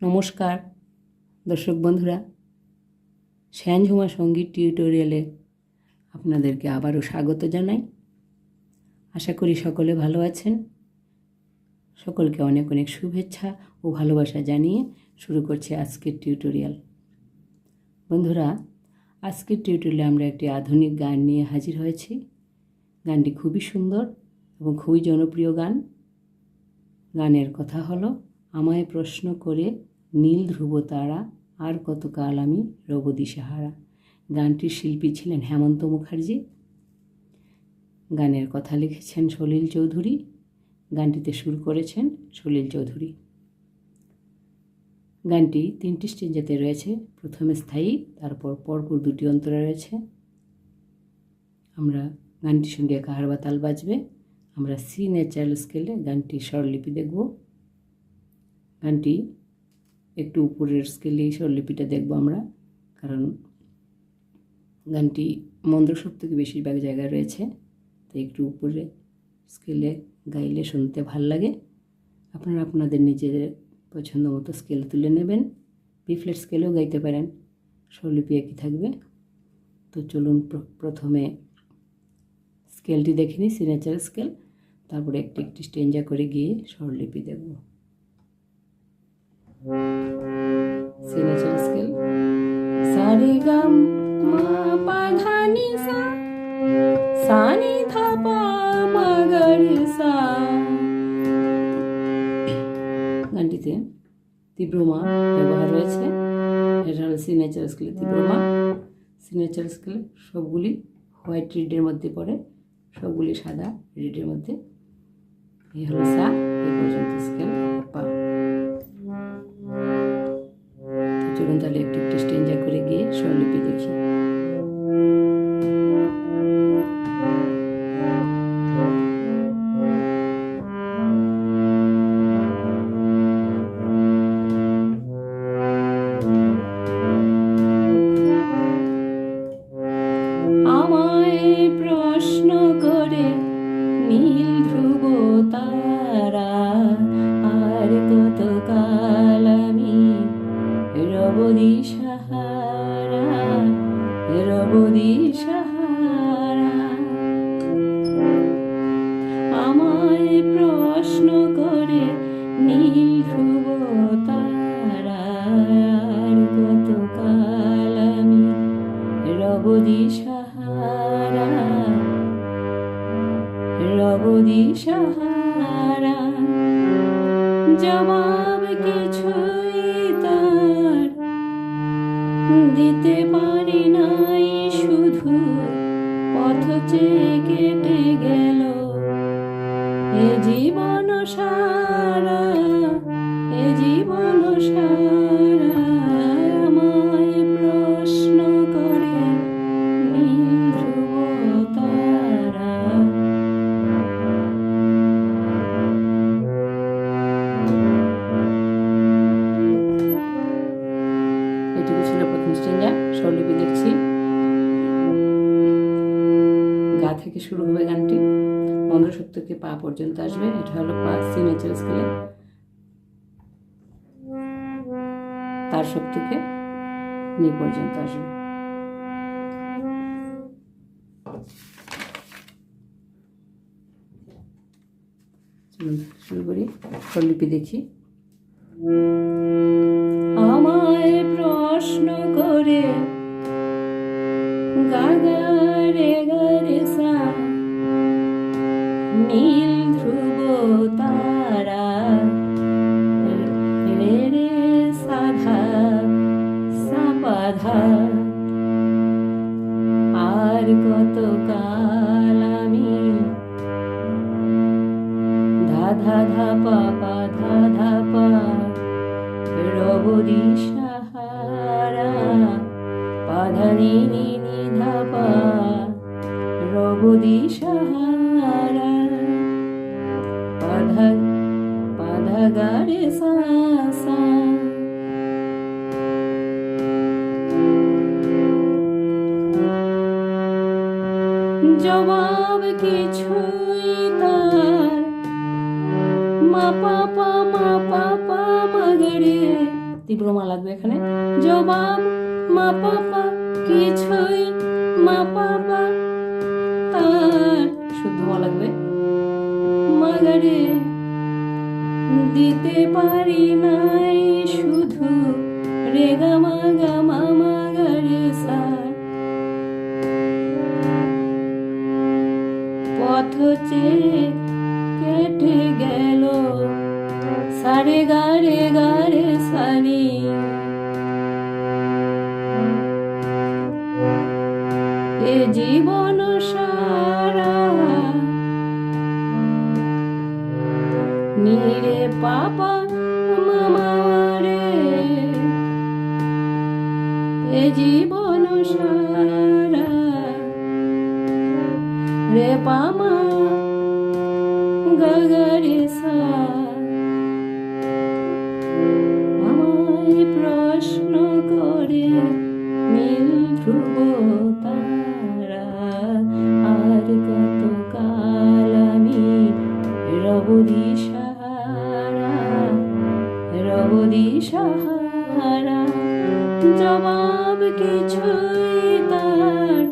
নমস্কার দর্শক বন্ধুরা, শ্যানঝুমা সঙ্গীত টিউটোরিয়ালে আপনাদেরকে আবারও স্বাগত জানাই। আশা করি সকলে ভালো আছেন। সকলকে অনেক অনেক শুভেচ্ছা ও ভালোবাসা জানিয়ে শুরু করছি আজকের টিউটোরিয়াল। বন্ধুরা, আজকের টিউটোরিয়ালে আমরা একটি আধুনিক গান নিয়ে হাজির হয়েছি। গানটি খুবই সুন্দর এবং খুবই জনপ্রিয় গান। গানের কথা হলো, আমায় প্রশ্ন করে নীল ধ্রুব তারা, আর কতকাল আমি রব দিশাহারা। গানটির শিল্পী ছিলেন হেমন্ত মুখার্জি। গানের কথা লিখেছেন সলিল চৌধুরী। গানটিতে সুর করেছেন সলিল চৌধুরী। গানটি 3টি স্টেঞ্জাতে রয়েছে। প্রথমে স্থায়ী, তারপর পরপর 2টি অন্তরা রয়েছে। আমরা গানটির সঙ্গে কাহার বা তাল বাজবে। আমরা সি ন্যাচারাল স্কেলে গানটির স্বরলিপি দেখব। গানটি একটু উপরের স্কেলে স্বরলিপিটা দেখব আমরা, কারণ গানটি মন্দ্রস্বর থেকে বেশিরভাগ জায়গায় রয়েছে, তাই একটু উপরে স্কেলে গাইলে শুনতে ভাল লাগে। আপনারা আপনাদের নিজেদের পছন্দ মতো স্কেল তুলে নেবেন। বি ফ্ল্যাট স্কেলেও গাইতে পারেন, স্বরলিপি একই থাকবে। তো চলুন প্রথমে স্কেলটি দেখে নিই, সি ন্যাচারাল স্কেল। তারপরে একটি একটি স্টেঞ্জা করে গিয়ে স্বরলিপি দেখব। সি ন্যাচারাল স্কেল, সা রে গা মা পা ধা নি সা, সা নি ধা পা মা গা রে সা। গানটিতে তীব্র মা ব্যবহার রয়েছে। এটা হলো সি ন্যাচারাল স্কেলে তীব্র মা। সি ন্যাচারাল স্কেলে সবগুলি হোয়াইট রিডের মধ্যে পড়ে, সবগুলি সাদা রিডের মধ্যে। এই হলো সা, এই পর্যন্ত স্কেল পা। চলুন তাহলে একটু একটু স্টেঞ্জা করে গিয়ে স্বরলিপি দেখি। আমায় প্রশ্ন করে নীল ধ্রুব তারা, আর কতকাল আমি রব দিশাহারা, রব দিশাহারা। আমায় প্রশ্ন করে নীল ধ্রুব তারা, আর কতকাল আমি রব দিশাহারা, রব দিশাহারা। জবাব কিছুই তার দিতে পারি নাই, শুধু পথ চেয়ে কেটে গেল এ জীবন সারা, এ জীবন সারা। আমায় প্রশ্ন করে নীল ধ্রুব তারা। এটুকু ছিল প্রথম স্টেঞ্জা। স্বরলিপি দেখছি। গা থেকে শুরু হবে গানটি, মন্দ্রস্বর থেকে পা পর্যন্ত আসবে। এটা হলো পা, সি ন্যাচারাল স্কেলে। তার স্বর থেকে নি পর্যন্ত আসবে। চলুন শুরু করি, স্বরলিপি দেখি। আমায় প্রশ্ন করে গা গা রে গা রে সা, নীল ধ্রুব তারা, রে রে সা ধা সা পা ধা, আর কতকাল আমি ধা ধা ধা পা পা ধা ধা পা, রব দিশাহারা, পা ধা নি নি নি ধা পা, রব দিশাহারা। পা ধা গা রে সা সা। জবাব কিছুই তার, মা পা পা মা পা পা মা গা রে তীব্র মা লাগবে এখানে। জবাব মা পাপা কিছুই মা পাপা তার, শুদ্ধ মা লাগবে। মাগারে দিতে পারি নাই শুধু রে গা মা মাগারে সার। পথ চেয়ে কেটে গেল সারে গারে সানি। এ জীবন সারা নীরে পাপা মামা রে, এ জীবন সারা রে পামা গগরে সা। আমায় প্রশ্ন করে নীল ধ্রুব তারা, আর কত কাল আমি রব দিশাহারা, রব দিশাহারা। জবাব কিছুই তার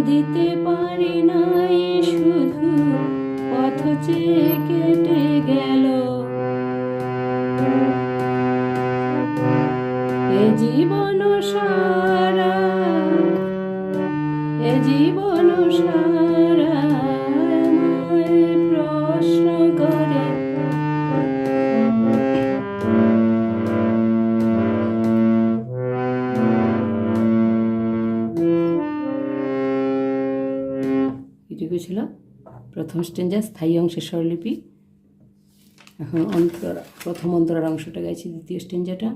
দিতে পারি নাই শুধু পথ চেয়ে কেটে গেল এ জীবন সারা, এ জীবন সারা। আমায় প্রশ্ন করে এটুকু ছিল প্রথম স্ট্যাঞ্জা স্থায়ী অংশের স্বরলিপি। এখন প্রথম অন্তরার অংশটা গাইছি, দ্বিতীয় স্ট্যাঞ্জাটা।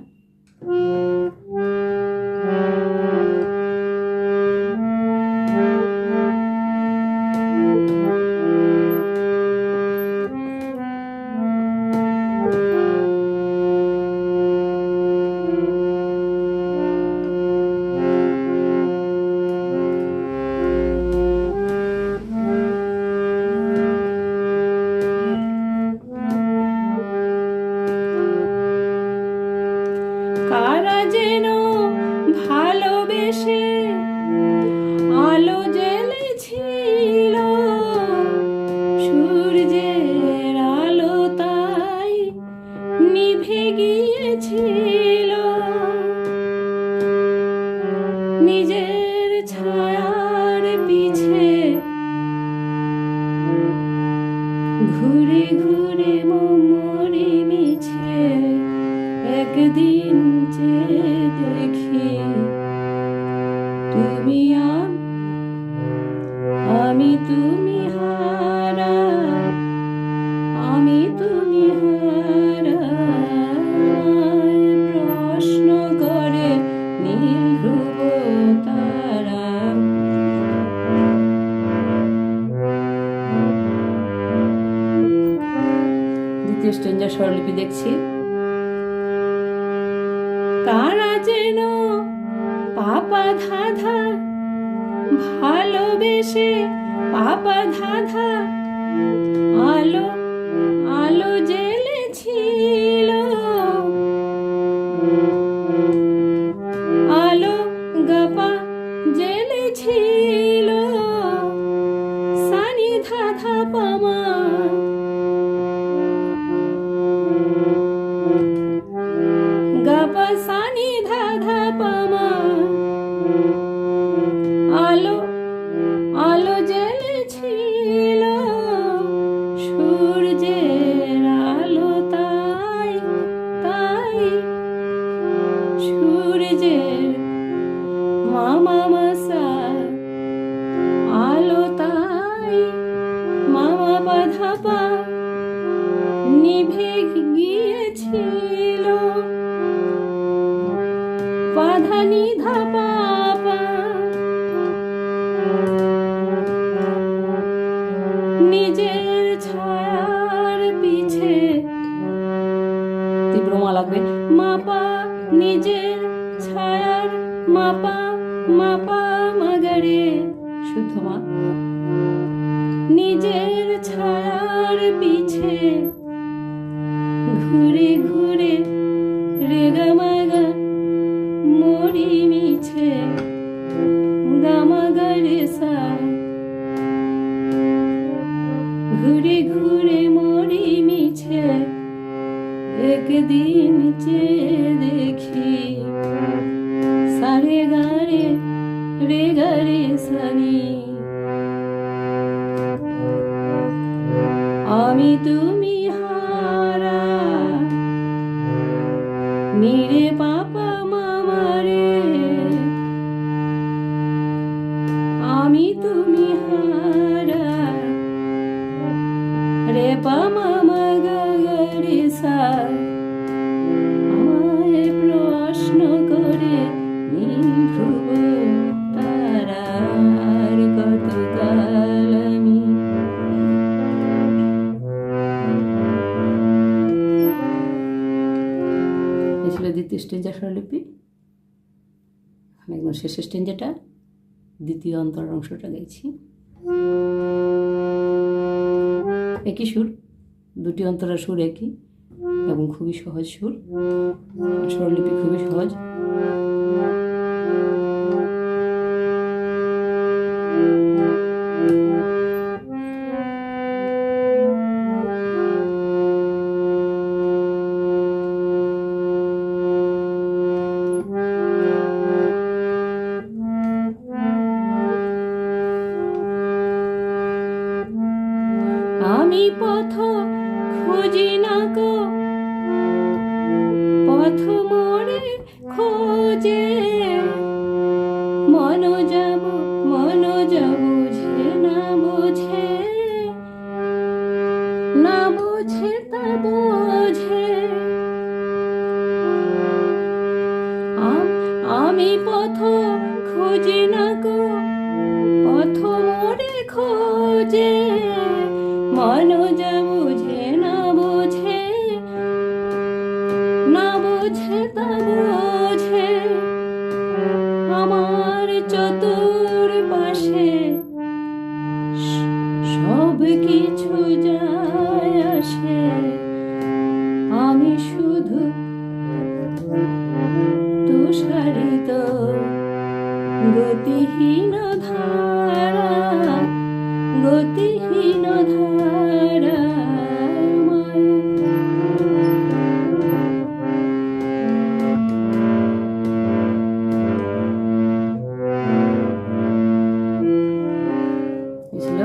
কারা যেন ভালোবেসে আলো জ্বেলেছিল, সূর্যের আলো তাই নিভে গিয়েছিল। নিজের ছায়ার পিছে ঘুরে ঘুরে মরি মিছে, একদিন চেয়ে দেখি তুমি আমি তুমি হারা, আমি তুমি হারা। প্রশ্ন করে নীল ধ্রুব তারা। দ্বিতীয় স্ট্যাঞ্জার স্বরলিপি দেখছি। কারা যেন পাপা ধাধা ভালোবেসে পাপা ধাধা আলো আলো জ্বেলেছিল, আলো গাপা জ্বেলেছিল। সানি ধাধা পামা গাপা সানি ধাধা পামা, আলো আলো জ্বেলেছিল। সূর্যের আলো তাই তাই, সূর্যের মামা মাসা আলো তাই মামা বাধাপা নিভে গিয়েছিল। পাধানি ধাপা নিজের ছায়ার পিছে, তীব্র মা লাগবে। মাপা নিজের ছায়ার মাপা মাপা মাগারে, শুদ্ধ মা। নিজের ছায়ার পিছে ঘুরে ঘুরে রে রে সা, ঘুরে ঘুরে মরি মিছে একদিন চেয়ে দেখি, সারে গারে রে গারে সানি। আমি তুমি হারা নিরে পাপা মামারে, আমি তুমি হারা রে পা মামা গা গা রে সা। আমায় প্রশ্ন করে নীল ধ্রুব তারার কতকাল আমি। এই ছিল দ্বিতীয় স্টেঞ্জার স্বরলিপি। একদম শেষের স্টেঞ্জারটা দ্বিতীয় অন্তর অংশটা গাইছি। একই সুর, দুটি অন্তরা সুর একই এবং খুবই সহজ সুর, স্বরলিপি খুবই সহজ। আমি পথ খুঁজি না গো, পথ মোরে খোঁজে, মন যাব বুঝে না বোঝে, না বোঝে তা বোঝে। আমি পথ খুঁজি না গো, পথ মোরে খোঁজে, মন যা বুঝে না বোঝে, না বোঝে তা বোঝে। আমার চতুর পাশে সব কিছু যায় আসে, আমি শুধু তুষারিত গতিহীন ধারা, গতিহীন ধারা। ছিল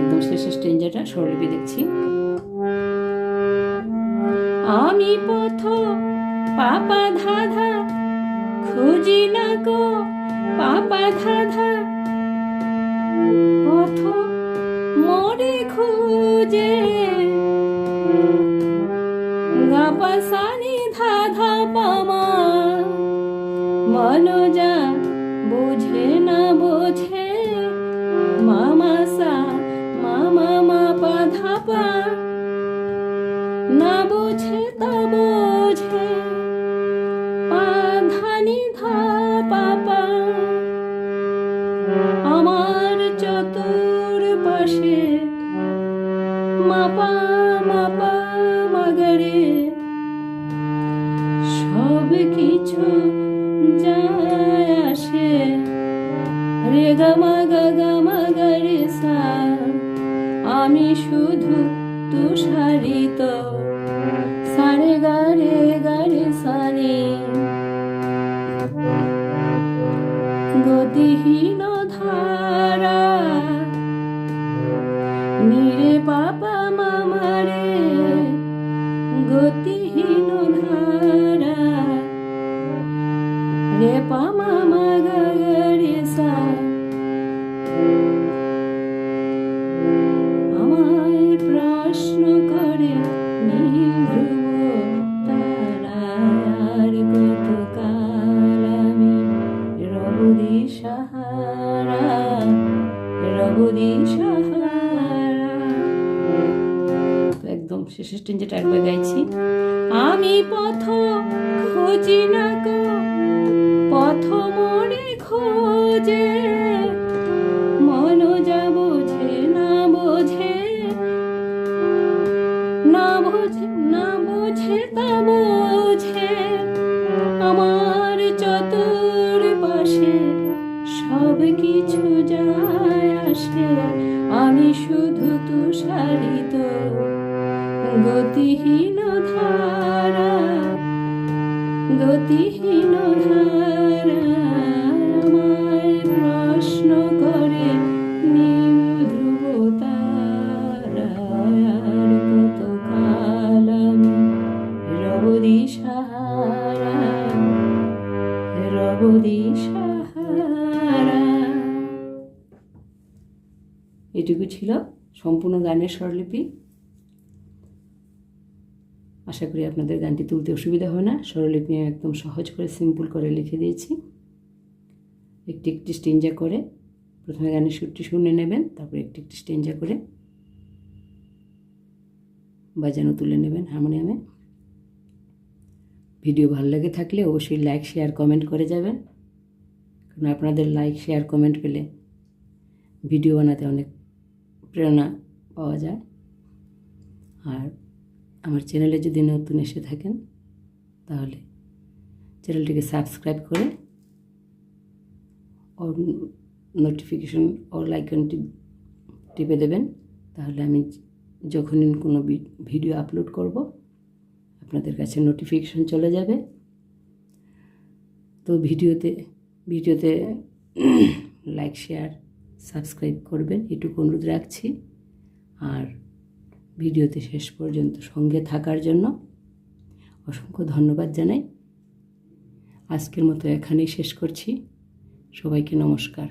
একদম শেষের স্টেঞ্জারটা স্বরলিপি দেখছি। আমি পথ পাপা ধাধা খুঁজি না গো, পাপা ধাধা পথ মোরে খুঁজে, গাপা সানি ধাধা পামা, মন যা বুঝে না বোঝে, মামা সা মামা মা পা ধাপা, না বোঝে তা বোঝে, পা ধানি ধা পাপা। আমার চতুর পাশে মাপা মাপা মাগরে সব কিছু যায় আসে, রে গা মা গা রে সা। আমি শুধু তুষারিত সারে গা রে সারে, গতিহীন ধারা নিরে পাপা মামারে, গতিহীন ধারা রে পা মামা গা রে সা। আমায় প্রশ্ন করে নীল ধ্রুব তারার কতকাল আমি রব দিশাহারা, রব দিশাহারা। তো একদম শেষের স্টেঞ্জেটা একবার গাইছি। আমি পথ খুঁজি না গো, পথ মোরে খোঁজে, মন যা বোঝে না বোঝে, না বোঝে না বোঝে তা বোঝে। আমার চতুর পাশে সব কিছু যায় আসে, আমি শুধু তুষারিত গতিহীন ধারা, গতিহীন ধারা। আমায় প্রশ্ন করে নীল ধ্রুব তারা, আর কতকাল আমি রব দিশাহারা, রব দিশাহারা। এটুকু ছিল সম্পূর্ণ গানের স্বরলিপি। আশা করি আপনাদের গানটি তুলতে অসুবিধা হয় না। স্বরলিপি আমি একদম সহজ করে সিম্পল করে লিখে দিয়েছি। একটি একটি স্টেঞ্জা করে প্রথমে গানের সুরটি শুনে নেবেন, তারপর একটি একটি স্টেঞ্জা করে বাজানো তুলে নেবেন হারমোনিয়ামে। ভিডিও ভালো লেগে থাকলে অবশ্যই লাইক শেয়ার কমেন্ট করে যাবেন, কারণ আপনাদের লাইক শেয়ার কমেন্ট পেলে ভিডিও বানাতে অনেক প্রেরণা পাওয়া যায়। আর আমার চ্যানেলে যদি নতুন এসে থাকেন তাহলে চ্যানেলটিকে সাবস্ক্রাইব করে নোটিফিকেশন অল আইকনটি টিপে দেবেন, তাহলে আমি যখনই কোনো ভিডিও আপলোড করব আপনাদের কাছে নোটিফিকেশন চলে যাবে। তো ভিডিওতে লাইক শেয়ার সাবস্ক্রাইব করবেন, এটুকু অনুরোধ রাখছি। আর ভিডিওতে শেষ পর্যন্ত সঙ্গে থাকার জন্য অসংখ্য ধন্যবাদ জানাই। আজকের মতো এখানেই শেষ করছি। সবাইকে নমস্কার।